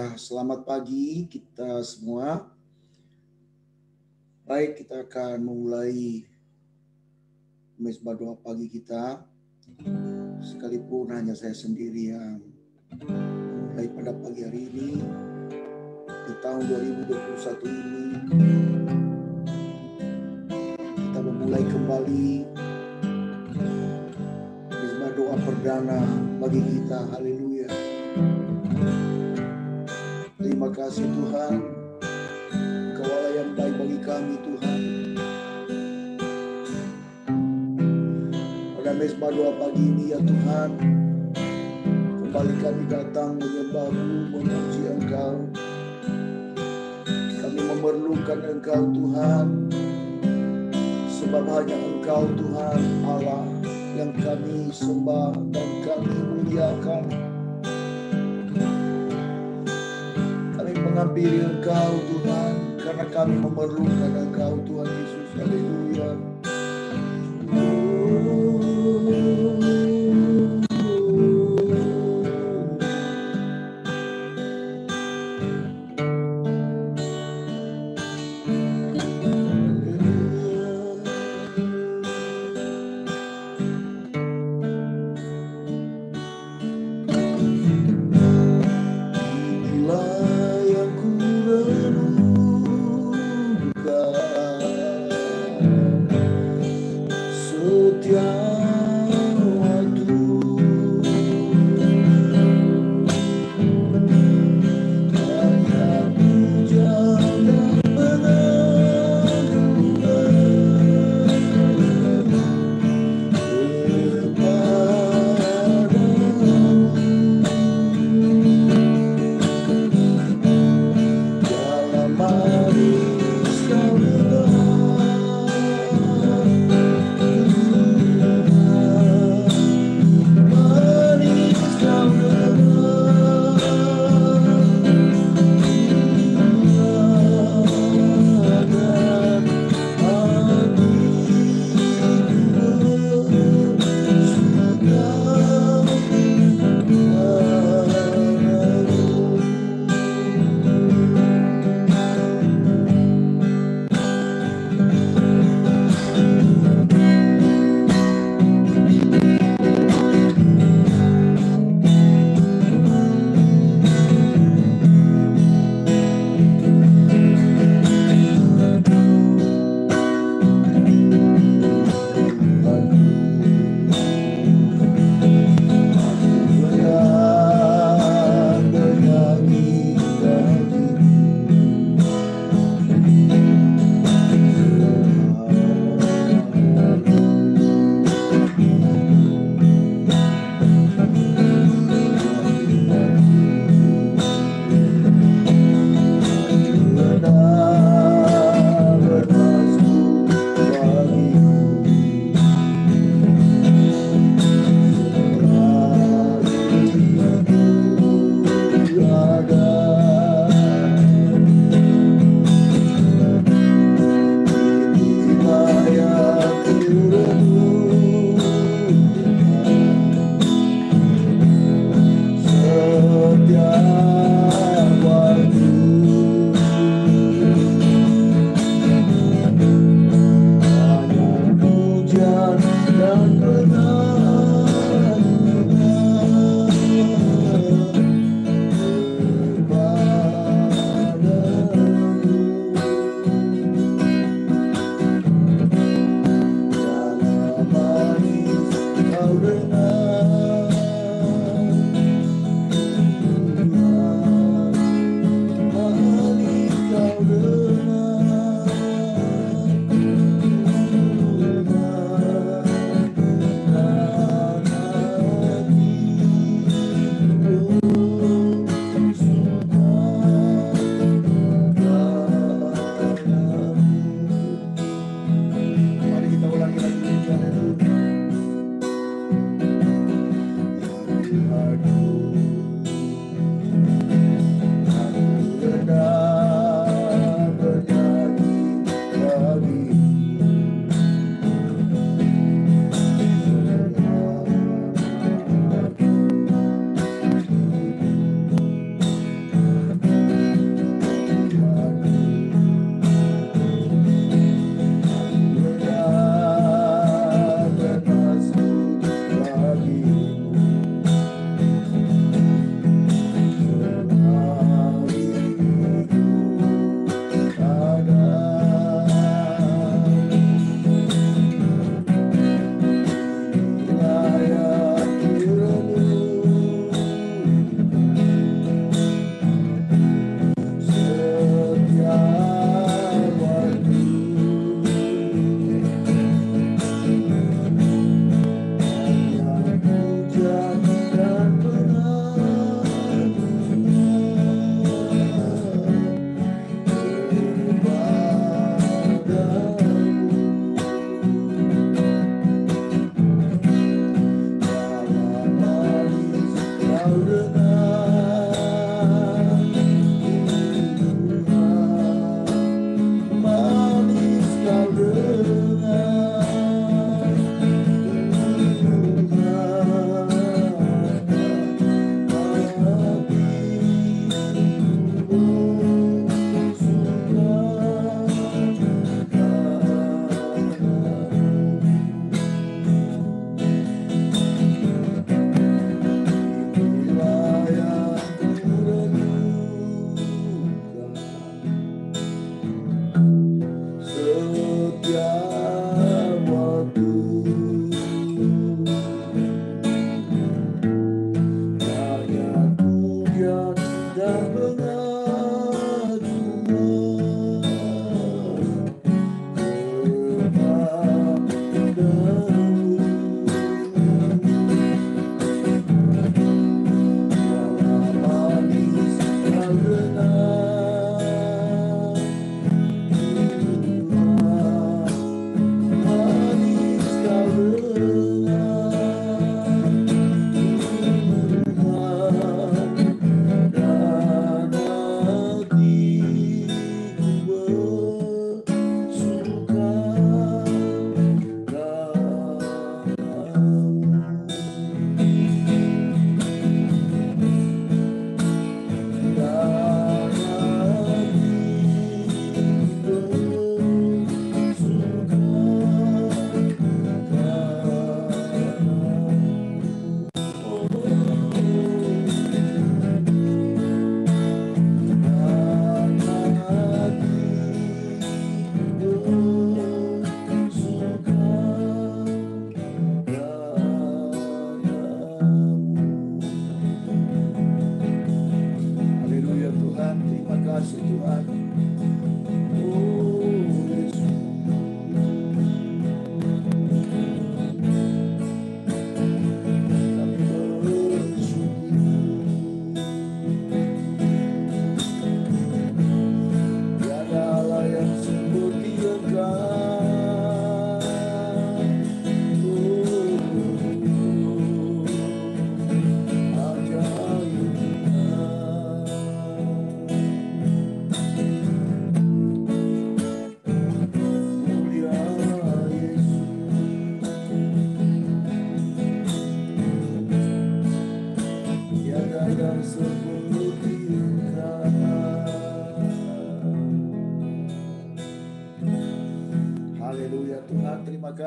Ya, selamat pagi kita semua. Baik, kita akan memulai mesbah doa pagi kita. Sekalipun hanya saya sendiri yang mulai pada pagi hari ini, di tahun 2021 ini, kita memulai kembali mesbah doa perdana bagi kita. Haleluya. Terima kasih Tuhan, Engkau Allah yang baik bagi kami Tuhan. Pada mesbah doa pagi ini ya Tuhan, kembali kami datang menyembah-Mu, memuji Engkau. Kami memerlukan Engkau Tuhan, sebab hanya Engkau Tuhan Allah yang kami sembah dan kami muliakan. Menghampiri Engkau Tuhan, karena kami memerlukan Engkau Tuhan Yesus. Haleluya.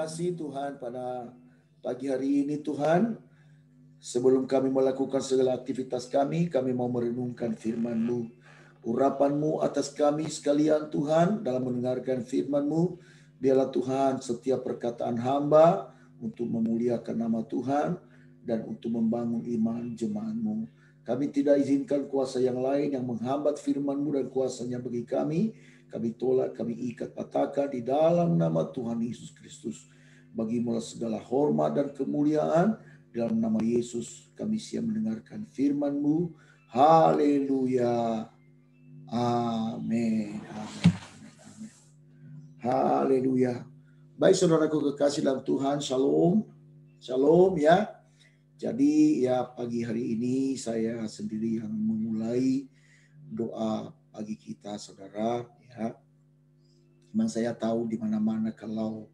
Kasih Tuhan pada pagi hari ini Tuhan. Sebelum kami melakukan segala aktivitas kami mau merenungkan firman-Mu. Urapan-Mu atas kami sekalian Tuhan dalam mendengarkan firman-Mu. Biarlah Tuhan setiap perkataan hamba untuk memuliakan nama Tuhan dan untuk membangun iman jemaat-Mu. Kami tidak izinkan kuasa yang lain yang menghambat firman-Mu dan kuasanya bagi kami. Kami tolak, kami ikat, patahkan di dalam nama Tuhan Yesus Kristus. Bagimu segala hormat dan kemuliaan. Dalam nama Yesus kami siap mendengarkan firman-Mu. Haleluya. Amin. Amin. Haleluya. Baik saudaraku kekasih dalam Tuhan. Shalom. Shalom ya. Jadi ya pagi hari ini saya sendiri yang memulai doa pagi kita saudara ya. Memang saya tahu di mana-mana kalau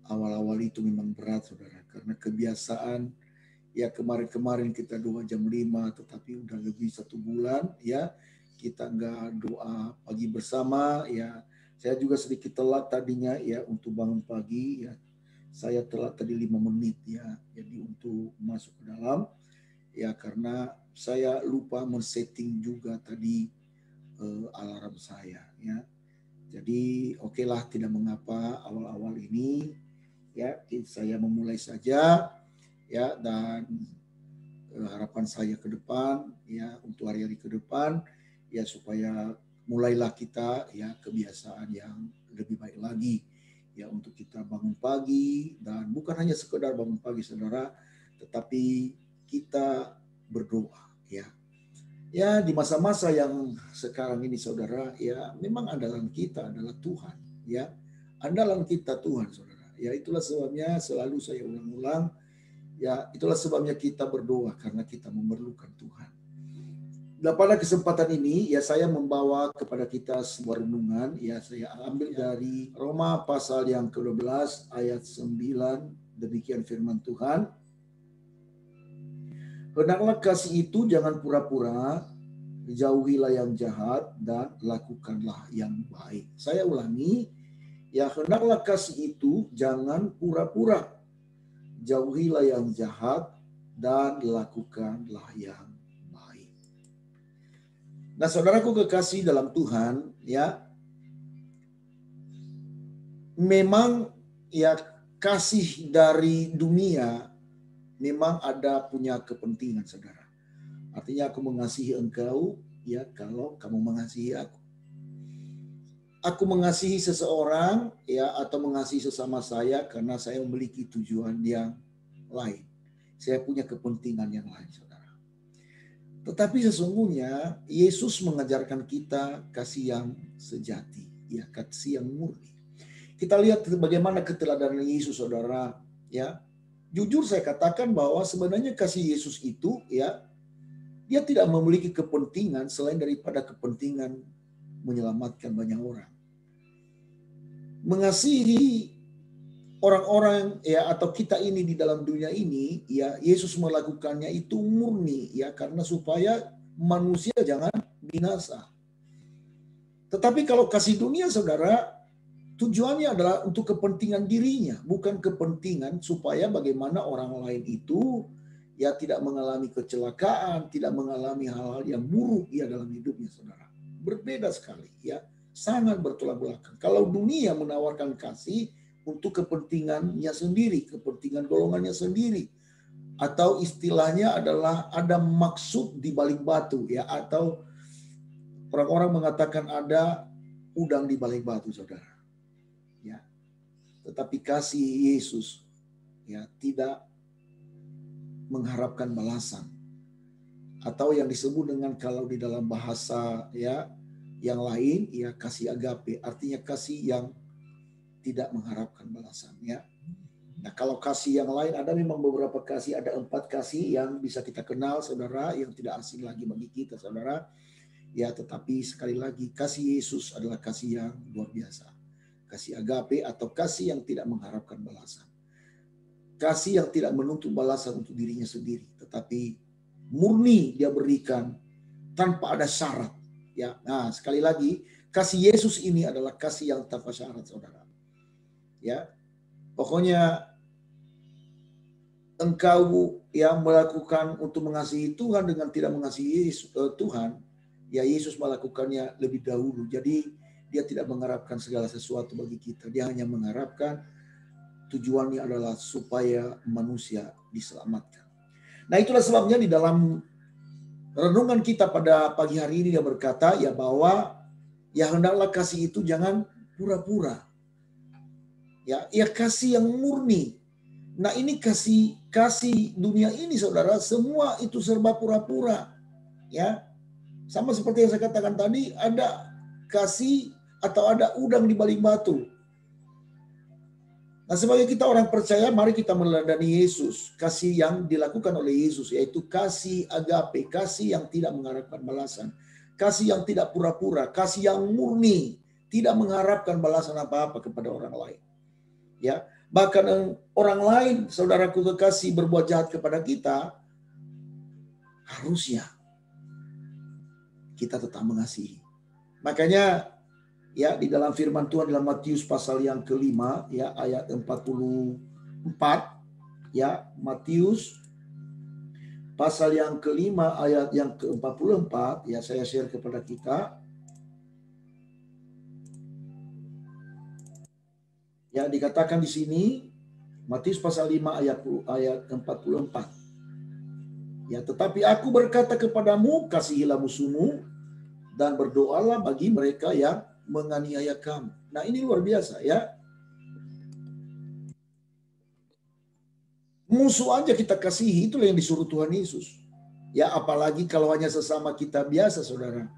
awal-awal itu memang berat saudara. Karena kebiasaan ya kemarin-kemarin kita doa jam 5 tetapi udah lebih 1 bulan ya. Kita enggak doa pagi bersama ya. Saya juga sedikit telat tadinya ya untuk bangun pagi ya. Saya telat tadi 5 menit ya. Jadi untuk masuk ke dalam ya karena saya lupa men-setting juga tadi alarm saya ya. Jadi oke lah tidak mengapa awal-awal ini ya saya memulai saja ya dan harapan saya ke depan ya untuk hari-hari ke depan ya supaya mulailah kita ya kebiasaan yang lebih baik lagi ya untuk kita bangun pagi dan bukan hanya sekedar bangun pagi saudara tetapi kita berdoa ya. Ya di masa-masa yang sekarang ini saudara ya memang andalan kita adalah Tuhan ya. Andalan kita Tuhan saudara. Ya itulah sebabnya selalu saya ulang-ulang. Ya itulah sebabnya kita berdoa karena kita memerlukan Tuhan. Dan pada kesempatan ini ya saya membawa kepada kita sebuah renungan. Ya saya ambil dari Roma pasal yang ke-12 ayat 9. Demikian firman Tuhan. Hendaklah kasih itu jangan pura-pura. Jauhilah yang jahat dan lakukanlah yang baik. Saya ulangi. Ya hendaklah kasih itu jangan pura-pura. Jauhilah yang jahat dan lakukanlah yang baik. Nah saudaraku kekasih dalam Tuhan ya. Memang ya kasih dari dunia memang ada punya kepentingan saudara. Artinya aku mengasihi engkau ya kalau kamu mengasihi aku. Aku mengasihi seseorang ya atau mengasihi sesama saya karena saya memiliki tujuan yang lain. Saya punya kepentingan yang lain, saudara. Tetapi sesungguhnya Yesus mengajarkan kita kasih yang sejati, ya kasih yang murni. Kita lihat bagaimana keteladanan Yesus, saudara. Ya, jujur saya katakan bahwa sebenarnya kasih Yesus itu ya, dia tidak memiliki kepentingan selain daripada kepentingan menyelamatkan banyak orang. Mengasihi orang-orang ya atau kita ini di dalam dunia ini ya, Yesus melakukannya itu murni ya, karena supaya manusia jangan binasa. Tetapi kalau kasih dunia saudara, tujuannya adalah untuk kepentingan dirinya, bukan kepentingan supaya bagaimana orang lain itu ya tidak mengalami kecelakaan, tidak mengalami hal-hal yang buruk ya dalam hidupnya saudara. Berbeda sekali ya, sangat bertolak belakang. Kalau dunia menawarkan kasih untuk kepentingannya sendiri, kepentingan golongannya sendiri, atau istilahnya adalah ada maksud di balik batu ya, atau orang-orang mengatakan ada udang di balik batu saudara. Ya. Tetapi kasih Yesus ya tidak mengharapkan balasan, atau yang disebut dengan kalau di dalam bahasa ya yang lain ya kasih agape, artinya kasih yang tidak mengharapkan balasan ya. Nah, kalau kasih yang lain ada memang beberapa kasih, ada 4 kasih yang bisa kita kenal saudara, yang tidak asing lagi bagi kita saudara. Ya, tetapi sekali lagi kasih Yesus adalah kasih yang luar biasa. Kasih agape atau kasih yang tidak mengharapkan balasan. Kasih yang tidak menuntut balasan untuk dirinya sendiri, tetapi murni dia berikan tanpa ada syarat. Ya, nah sekali lagi kasih Yesus ini adalah kasih yang tanpa syarat saudara. Ya, pokoknya engkau yang melakukan untuk mengasihi Tuhan dengan tidak mengasihi Yesus, Tuhan, ya Yesus melakukannya lebih dahulu. Jadi dia tidak mengharapkan segala sesuatu bagi kita. Dia hanya mengharapkan tujuannya adalah supaya manusia diselamatkan. Nah, itulah sebabnya di dalam renungan kita pada pagi hari ini dia berkata ya bahwa ya hendaklah kasih itu jangan pura-pura. Ya kasih yang murni. Nah, ini kasih dunia ini saudara, semua itu serba pura-pura. Ya. Sama seperti yang saya katakan tadi, ada kasih atau ada udang di balik batu. Nah, sebagai kita orang percaya, mari kita meneladani Yesus. Kasih yang dilakukan oleh Yesus, yaitu kasih agape, kasih yang tidak mengharapkan balasan. Kasih yang tidak pura-pura, kasih yang murni, tidak mengharapkan balasan apa-apa kepada orang lain. Ya, bahkan orang lain, saudaraku kekasih, berbuat jahat kepada kita, harusnya kita tetap mengasihi. Makanya ya di dalam firman Tuhan dalam Matius pasal yang kelima ya ayat 44 ya, Matius pasal yang kelima ayat yang ke-44 ya, saya share kepada kita. Ya, dikatakan di sini Matius pasal 5 ayat 44. Ya, tetapi aku berkata kepadamu, kasihilah musuhmu dan berdoalah bagi mereka yang menganiaya kamu. Nah, ini luar biasa ya. Musuh aja kita kasihi, itulah yang disuruh Tuhan Yesus. Ya, apalagi kalau hanya sesama kita biasa, saudara.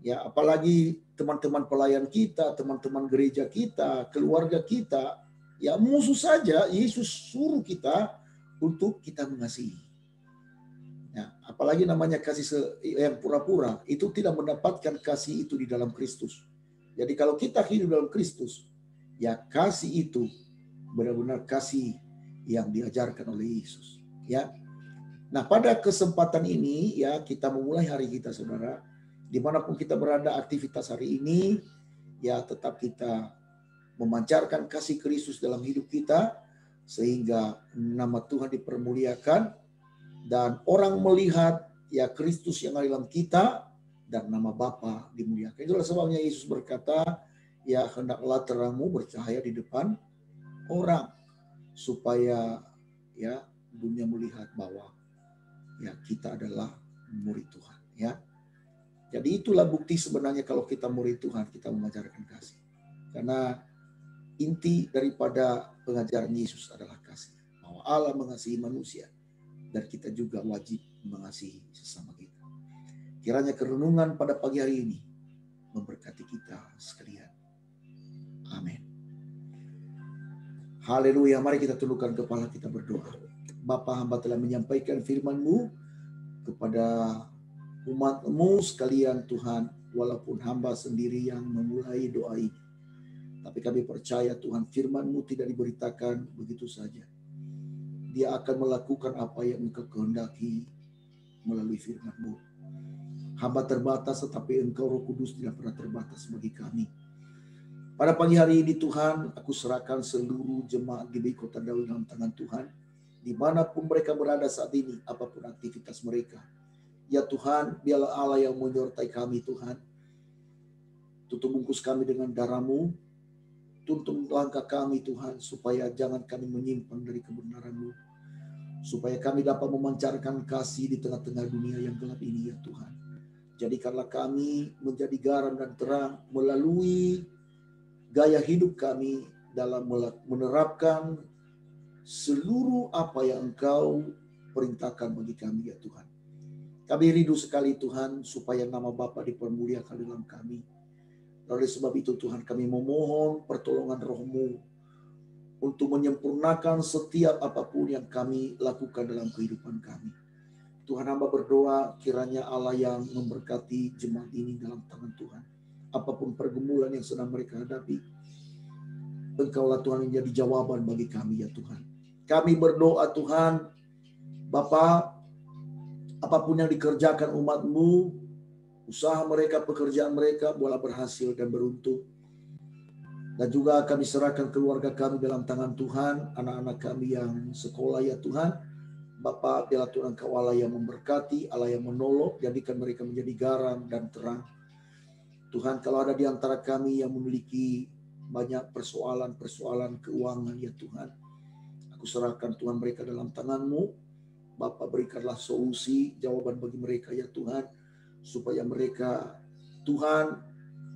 Ya, apalagi teman-teman pelayan kita, teman-teman gereja kita, keluarga kita. Ya, musuh saja Yesus suruh kita untuk kita mengasihi. Ya, apalagi namanya kasih yang pura-pura, itu tidak mendapatkan kasih itu di dalam Kristus. Jadi kalau kita hidup dalam Kristus, ya kasih itu benar-benar kasih yang diajarkan oleh Yesus. Ya. Nah, pada kesempatan ini ya kita memulai hari kita saudara. Dimanapun kita berada aktivitas hari ini, ya tetap kita memancarkan kasih Kristus dalam hidup kita, sehingga nama Tuhan dipermuliakan, dan orang melihat ya Kristus yang ada dalam kita, dan nama Bapa dimuliakan. Itulah sebabnya Yesus berkata, ya hendaklah terangmu bercahaya di depan orang, supaya ya dunia melihat bahwa ya kita adalah murid Tuhan ya. Jadi itulah bukti sebenarnya kalau kita murid Tuhan, kita mengajarkan kasih. Karena inti daripada pengajaran Yesus adalah kasih. Bahwa Allah mengasihi manusia dan kita juga wajib mengasihi sesama kita. Kiranya kerenungan pada pagi hari ini memberkati kita sekalian. Amin. Haleluya, mari kita tundukkan kepala, kita berdoa. Bapa, hamba telah menyampaikan firman-Mu kepada umat-Mu sekalian Tuhan, walaupun hamba sendiri yang memulai doa ini. Tapi kami percaya Tuhan, firman-Mu tidak diberitakan begitu saja. Dia akan melakukan apa yang Engkau kehendaki melalui firman-Mu. Hamba terbatas, tetapi Engkau Roh Kudus tidak pernah terbatas bagi kami. Pada pagi hari ini Tuhan, aku serahkan seluruh jemaat GBI Kota Daud dalam tangan Tuhan. Dimanapun mereka berada saat ini, apapun aktivitas mereka. Ya Tuhan, biarlah Allah yang menyertai kami Tuhan. Tutup bungkus kami dengan darah-Mu. Tuntun langkah kami Tuhan, supaya jangan kami menyimpang dari kebenaran-Mu. Supaya kami dapat memancarkan kasih di tengah-tengah dunia yang gelap ini ya Tuhan. Jadikanlah kami menjadi garam dan terang melalui gaya hidup kami dalam menerapkan seluruh apa yang Engkau perintahkan bagi kami ya Tuhan. Kami rindu sekali Tuhan, supaya nama Bapa dipermuliakan dalam kami. Oleh sebab itu Tuhan, kami memohon pertolongan Roh-Mu untuk menyempurnakan setiap apapun yang kami lakukan dalam kehidupan kami. Tuhan, hamba berdoa kiranya Allah yang memberkati jemaat ini dalam tangan Tuhan. Apapun pergumulan yang sedang mereka hadapi, Engkaulah Tuhan yang jadi jawaban bagi kami ya Tuhan. Kami berdoa Tuhan, Bapa, apapun yang dikerjakan umat-Mu, usaha mereka, pekerjaan mereka, boleh berhasil dan beruntung. Dan juga kami serahkan keluarga kami dalam tangan Tuhan, anak-anak kami yang sekolah ya Tuhan. Bapa, biarlah Tuhan Engkau Allah yang memberkati, Allah yang menolong, jadikan mereka menjadi garam dan terang. Tuhan, kalau ada di antara kami yang memiliki banyak persoalan-persoalan keuangan ya Tuhan, aku serahkan Tuhan mereka dalam tangan-Mu. Bapa, berikanlah solusi, jawaban bagi mereka ya Tuhan, supaya mereka Tuhan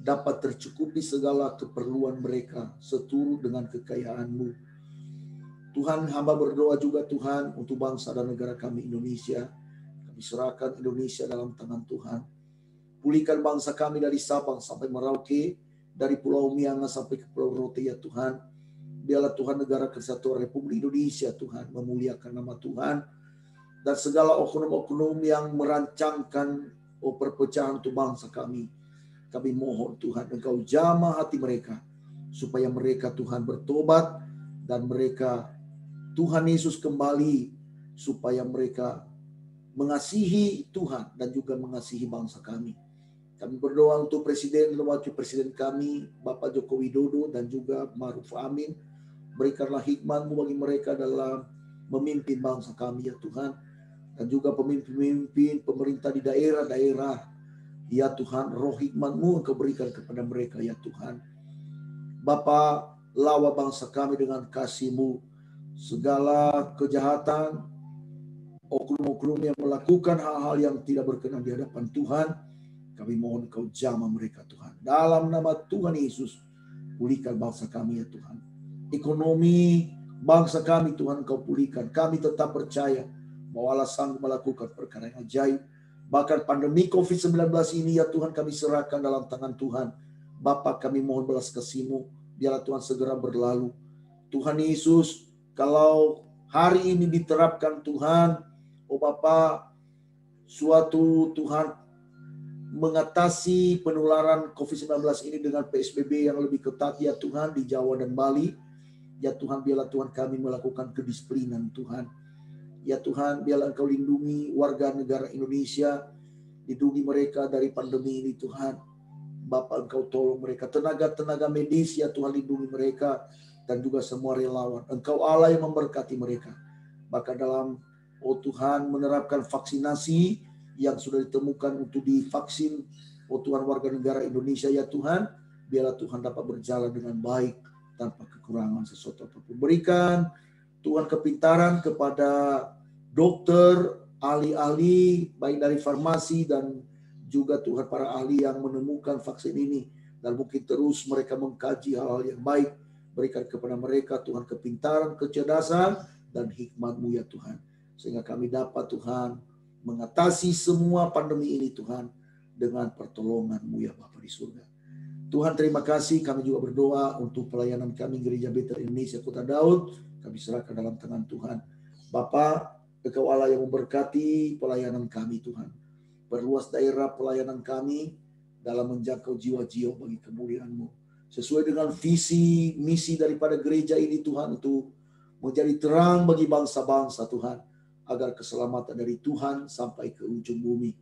dapat tercukupi segala keperluan mereka seturut dengan kekayaan-Mu. Tuhan, hamba berdoa juga Tuhan untuk bangsa dan negara kami Indonesia. Kami serahkan Indonesia dalam tangan Tuhan. Pulihkan bangsa kami dari Sabang sampai Merauke, dari Pulau Miangas sampai ke Pulau Rote ya Tuhan. Biarlah Tuhan negara kesatuan Republik Indonesia Tuhan memuliakan nama Tuhan. Dan segala oknum-oknum yang merancangkan perpecahan untuk bangsa kami. Kami mohon Tuhan Engkau jamah hati mereka, supaya mereka Tuhan bertobat, dan mereka Tuhan Yesus kembali, supaya mereka mengasihi Tuhan dan juga mengasihi bangsa kami. Kami berdoa untuk Presiden dan Wakil Presiden kami, Bapak Joko Widodo dan juga Ma'ruf Amin. Berikanlah hikmat-Mu bagi mereka dalam memimpin bangsa kami ya Tuhan. Dan juga pemimpin-pemimpin pemerintah di daerah-daerah. Ya Tuhan, roh hikmat-Mu Engkau berikan kepada mereka ya Tuhan. Bapa, lawa bangsa kami dengan kasih-Mu. Segala kejahatan, oknum-oknum yang melakukan hal-hal yang tidak berkenan di hadapan Tuhan, kami mohon Engkau jamah mereka Tuhan. Dalam nama Tuhan Yesus, pulihkan bangsa kami ya Tuhan. Ekonomi bangsa kami Tuhan Engkau pulihkan. Kami tetap percaya bahwa Allah sanggup melakukan perkara yang ajaib. Bahkan pandemi COVID-19 ini ya Tuhan kami serahkan dalam tangan Tuhan. Bapa, kami mohon belas kasih-Mu, biarlah Tuhan segera berlalu. Tuhan Yesus, kalau hari ini diterapkan Tuhan, oh Bapa, suatu Tuhan mengatasi penularan COVID-19 ini dengan PSBB yang lebih ketat ya Tuhan di Jawa dan Bali. Ya Tuhan, biarlah Tuhan kami melakukan kedisiplinan Tuhan. Ya Tuhan, biarlah Engkau lindungi warga negara Indonesia, lindungi mereka dari pandemi ini Tuhan. Bapak, Engkau tolong mereka, tenaga-tenaga medis ya Tuhan, lindungi mereka, dan juga semua relawan. Engkau Allah yang memberkati mereka. Bahkan dalam, oh Tuhan, menerapkan vaksinasi yang sudah ditemukan untuk divaksin, oh Tuhan, warga negara Indonesia ya Tuhan, biarlah Tuhan dapat berjalan dengan baik tanpa kekurangan sesuatu apapun. Berikan Tuhan kepintaran kepada dokter, ahli-ahli, baik dari farmasi dan juga Tuhan para ahli yang menemukan vaksin ini. Dan mungkin terus mereka mengkaji hal-hal yang baik. Berikan kepada mereka Tuhan kepintaran, kecerdasan, dan hikmat-Mu ya Tuhan. Sehingga kami dapat Tuhan mengatasi semua pandemi ini Tuhan dengan pertolongan-Mu ya Bapa di surga. Tuhan terima kasih, kami juga berdoa untuk pelayanan kami Gereja Betel Indonesia Kota Daud. Kami serahkan dalam tangan Tuhan. Bapa, Engkau Allah yang memberkati pelayanan kami Tuhan. Perluas daerah pelayanan kami dalam menjangkau jiwa-jiwa bagi kemuliaan-Mu. Sesuai dengan visi, misi daripada gereja ini Tuhan, untuk menjadi terang bagi bangsa-bangsa Tuhan. Agar keselamatan dari Tuhan sampai ke ujung bumi.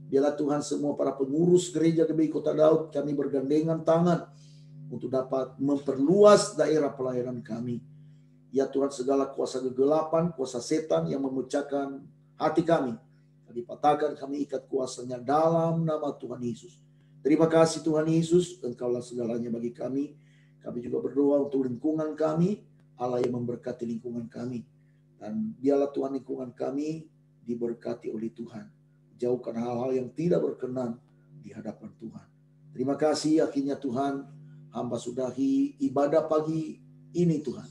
Biarlah Tuhan semua para pengurus gereja GBI Kota Daud, kami bergandengan tangan untuk dapat memperluas daerah pelayanan kami. Ya Tuhan, segala kuasa kegelapan, kuasa setan yang memecahkan hati kami, kami patahkan, kami ikat kuasanya dalam nama Tuhan Yesus. Terima kasih Tuhan Yesus, Engkaulah segalanya bagi kami. Kami juga berdoa untuk lingkungan kami, Allah yang memberkati lingkungan kami. Dan biarlah Tuhan lingkungan kami diberkati oleh Tuhan. Jauhkan hal-hal yang tidak berkenan di hadapan Tuhan. Terima kasih, akhirnya Tuhan, hamba sudahi ibadah pagi ini Tuhan.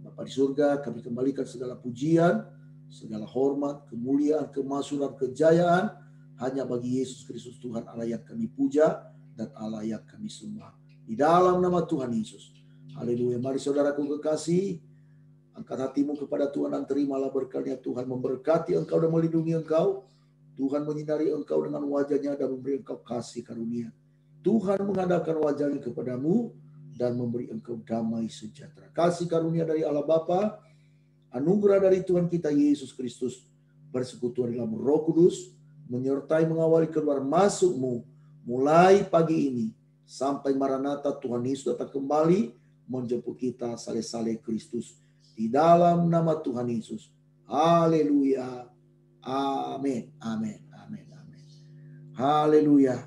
Bapa di surga, kami kembalikan segala pujian, segala hormat, kemuliaan, kemasyhuran, kejayaan hanya bagi Yesus Kristus Tuhan Allah yang kami puja dan Allah yang kami sembah. Di dalam nama Tuhan Yesus. Haleluya. Mari saudaraku kekasih, angkat hatimu kepada Tuhan dan terimalah berkatnya. Tuhan memberkati engkau dan melindungi engkau. Tuhan menyinari engkau dengan wajahnya dan memberi engkau kasih karunia. Tuhan mengadakan wajahnya kepadamu dan memberi engkau damai sejahtera. Kasih karunia dari Allah Bapa, anugerah dari Tuhan kita Yesus Kristus, persekutuan dalam Roh Kudus, menyertai mengawali keluar masukmu mulai pagi ini sampai Maranatha Tuhan Yesus datang kembali menjemput kita saleh-saleh Kristus. Di dalam nama Tuhan Yesus. Haleluya. Amin, amin, amin, amin. Haleluya.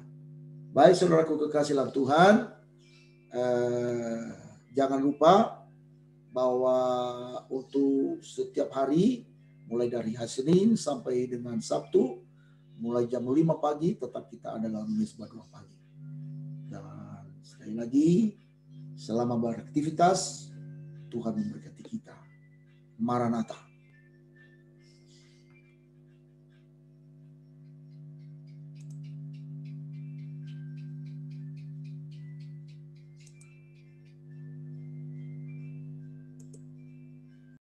Baik saudaraku kekasih dalam Tuhan, jangan lupa bahwa untuk setiap hari, mulai dari hari Senin sampai dengan Sabtu, mulai jam 5 pagi, tetap kita ada dalam Mezbah Doa Pagi. Dan sekali lagi, selama beraktivitas, Tuhan memberkati kita. Maranatha.